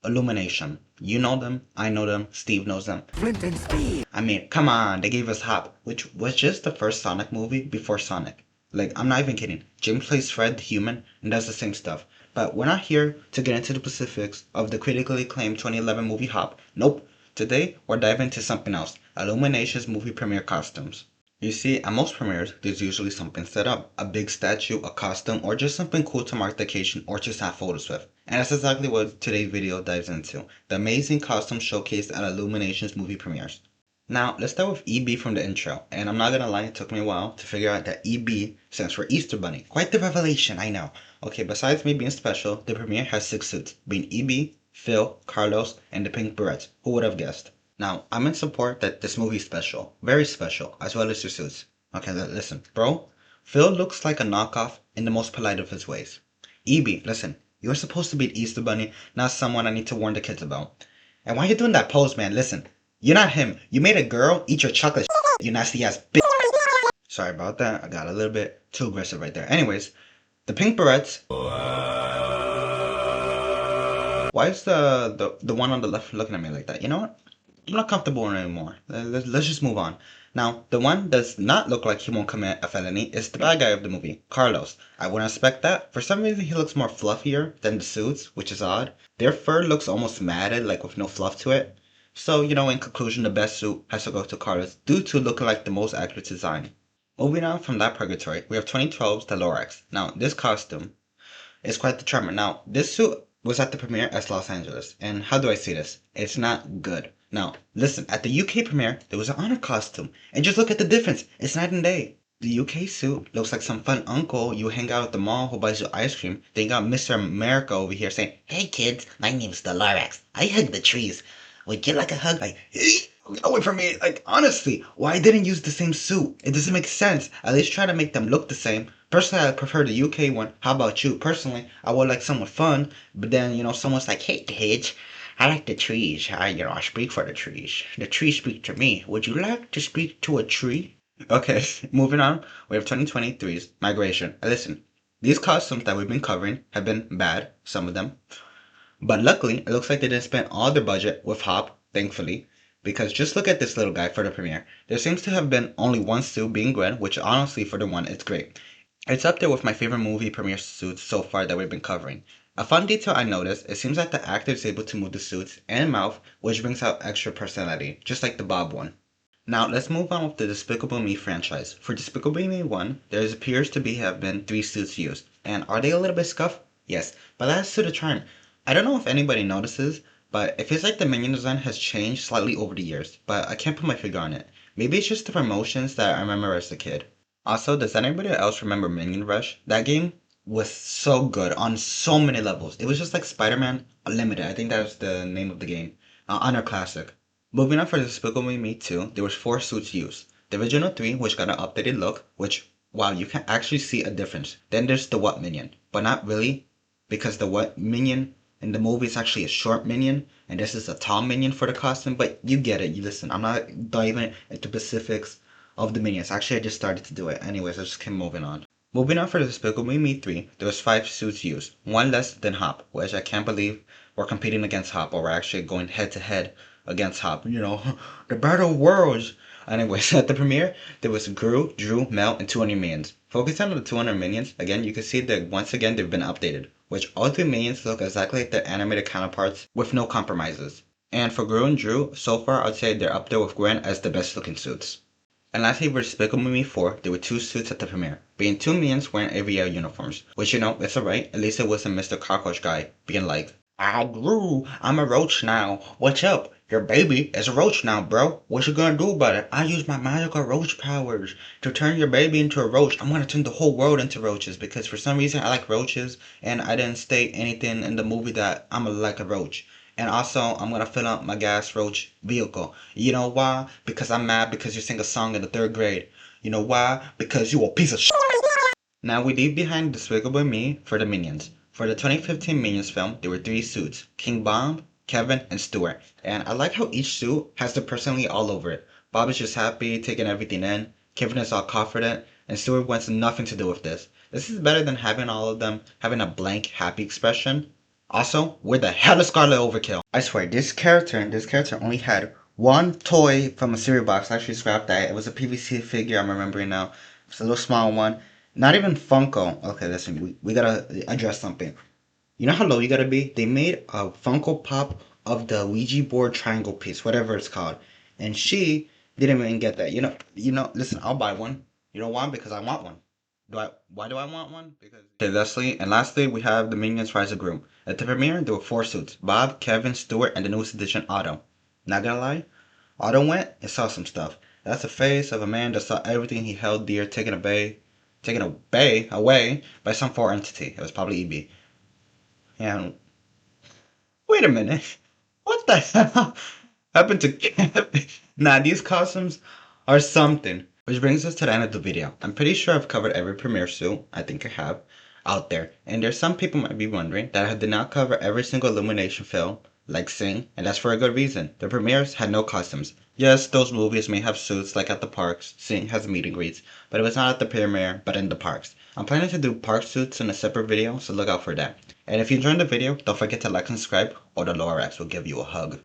Illumination. You know them, I know them, Steve knows them. Flint and Steel. I mean, come on, they gave us Hop, which was just the first Sonic movie before Sonic. Like, I'm not even kidding. Jim plays Fred the Human and does the same stuff. But we're not here to get into the specifics of the critically acclaimed 2011 movie Hop. Nope. Today, we're diving into something else. Illumination's movie premiere costumes. You see, at most premieres, there's usually something set up. A big statue, a costume, or just something cool to mark the occasion or just have photos with. And that's exactly what today's video dives into. The amazing costumes showcased at Illumination's movie premieres. Now, let's start with EB from the intro, and I'm not gonna lie, it took me a while to figure out that EB stands for Easter Bunny. Quite the revelation, I know. Okay, besides me being special, the premiere has 6 suits, being EB, Phil, Carlos, and the Pink Berets. Who would have guessed? Now, I'm in support that this movie is special, very special, as well as your suits. Okay, listen, bro, Phil looks like a knockoff in the most polite of his ways. EB, listen, you're supposed to be the Easter Bunny, not someone I need to warn the kids about. And why are you doing that pose, man? Listen, you're not him. You made a girl eat your chocolate, you nasty ass bitch. Sorry about that, I got a little bit too aggressive right there. Anyways, the Pink Berets. Why is the one on the left looking at me like that? You know what? I'm not comfortable anymore. Let's just move on. Now, the one does not look like he won't commit a felony is the bad guy of the movie, Carlos. I wouldn't expect that. For some reason, he looks more fluffier than the suits, which is odd. Their fur looks almost matted, like with no fluff to it. So, in conclusion, the best suit has to go to Carlos due to looking like the most accurate design. Moving on from that purgatory, we have 2012's the Lorax. Now, this costume is quite the charmer. Now, this suit was at the premiere as Los Angeles, and how do I say this? It's not good. Now, listen, at the UK premiere, there was an honor costume, and just look at the difference. It's night and day. The UK suit looks like some fun uncle you hang out at the mall who buys you ice cream. Then you got Mr. America over here saying, "Hey kids, my name's the Lorax. I hug the trees. Would you like a hug?" Like, get away from me. Like, honestly, why didn't use the same suit? It doesn't make sense. At least try to make them look the same. Personally, I prefer the UK one. How about you? Personally, I would like someone fun, but then, someone's like, "Hey kids, I like the trees. I speak for the trees. The trees speak to me. Would you like to speak to a tree?" Okay, moving on. We have 2023's Migration. Listen, these costumes that we've been covering have been bad, some of them. But luckily, it looks like they didn't spend all their budget with Hop, thankfully. Because just look at this little guy for the premiere. There seems to have been only one suit being Gwen, which honestly for the one, it's great. It's up there with my favorite movie premiere suits so far that we've been covering. A fun detail I noticed, it seems like the actor is able to move the suits and mouth, which brings out extra personality, just like the Bob one. Now let's move on with the Despicable Me franchise. For Despicable Me 1, there appears to have been 3 suits used. And are they a little bit scuffed? Yes, but that's to the charm. I don't know if anybody notices, but it feels like the minion design has changed slightly over the years, but I can't put my finger on it. Maybe it's just the promotions that I remember as a kid. Also, does anybody else remember Minion Rush? That game was so good on so many levels. It was just like Spider-Man Unlimited. I think that was the name of the game. Honor Classic. Moving on for Despicable Me 2, there was 4 suits used. The original 3, which got an updated look, which, wow, you can actually see a difference. Then there's the What Minion, but not really, because the What Minion in the movie is actually a short minion, and this is a tall minion for the costume, but you get it. You listen, I'm not diving into specifics of the minions. Actually, I just started to do it. Anyways, I just keep moving on. Moving on for Despicable Me 3, there was 5 suits used, 1 less than Hop, which I can't believe we're competing against Hop, or we're actually going head to head against Hop. The battle worlds. Anyways, at the premiere, there was Gru, Drew, Mel, and 200 minions. Focusing on the 200 minions, again, you can see that once again they've been updated, which all 3 minions look exactly like their animated counterparts with no compromises. And for Gru and Drew, so far I'd say they're up there with Gwen as the best looking suits. And lastly, for Despicable Me 4, there were 2 suits at the premiere, being 2 minions wearing AVL uniforms, which it's alright, at least it wasn't Mr. Cockroach Guy being like, "I grew, I'm a roach now, what's up? Your baby is a roach now, bro. What you gonna do about it? I use my magical roach powers to turn your baby into a roach. I'm gonna turn the whole world into roaches because for some reason I like roaches and I didn't state anything in the movie that I'm like a roach. And also, I'm gonna fill up my gas roach vehicle. You know why? Because I'm mad because you sing a song in the 3rd grade. You know why? Because you a piece of shit." Now we leave behind Despicable Me for the Minions. For the 2015 Minions film, there were 3 suits, King Bomb, Kevin, and Stuart. And I like how each suit has the personality all over it. Bob is just happy, taking everything in. Kevin is all confident, and Stuart wants nothing to do with this. This is better than having all of them having a blank, happy expression. Also, where the hell is Scarlet Overkill? I swear, this character only had one toy from a cereal box. I actually scrapped that. It was a PVC figure, I'm remembering now. It's a little small one. Not even Funko. Okay, listen, we gotta address something. You know how low you gotta be? They made a Funko Pop of the Ouija board triangle piece, whatever it's called. And she didn't even get that. Listen, I'll buy one. You know why? Because I want one. Why do I want one? Because okay, lastly, we have the Minions Rise of Gru. At the premiere, there were 4 suits. Bob, Kevin, Stuart, and the newest addition, Otto. Not gonna lie, Otto went and saw some stuff. That's the face of a man that saw everything he held dear taken away by some foreign entity. It was probably EB. And wait a minute. What the hell happened to Kevin? Nah, these costumes are something. Which brings us to the end of the video. I'm pretty sure I've covered every premiere suit, I think I have, out there. And there's some people might be wondering that I did not cover every single Illumination film, like Sing, and that's for a good reason. The premieres had no costumes. Yes, those movies may have suits like at the parks, Sing has meet and greets, but it was not at the premiere, but in the parks. I'm planning to do park suits in a separate video, so look out for that. And if you enjoyed the video, don't forget to like and subscribe, or the Lorax will give you a hug.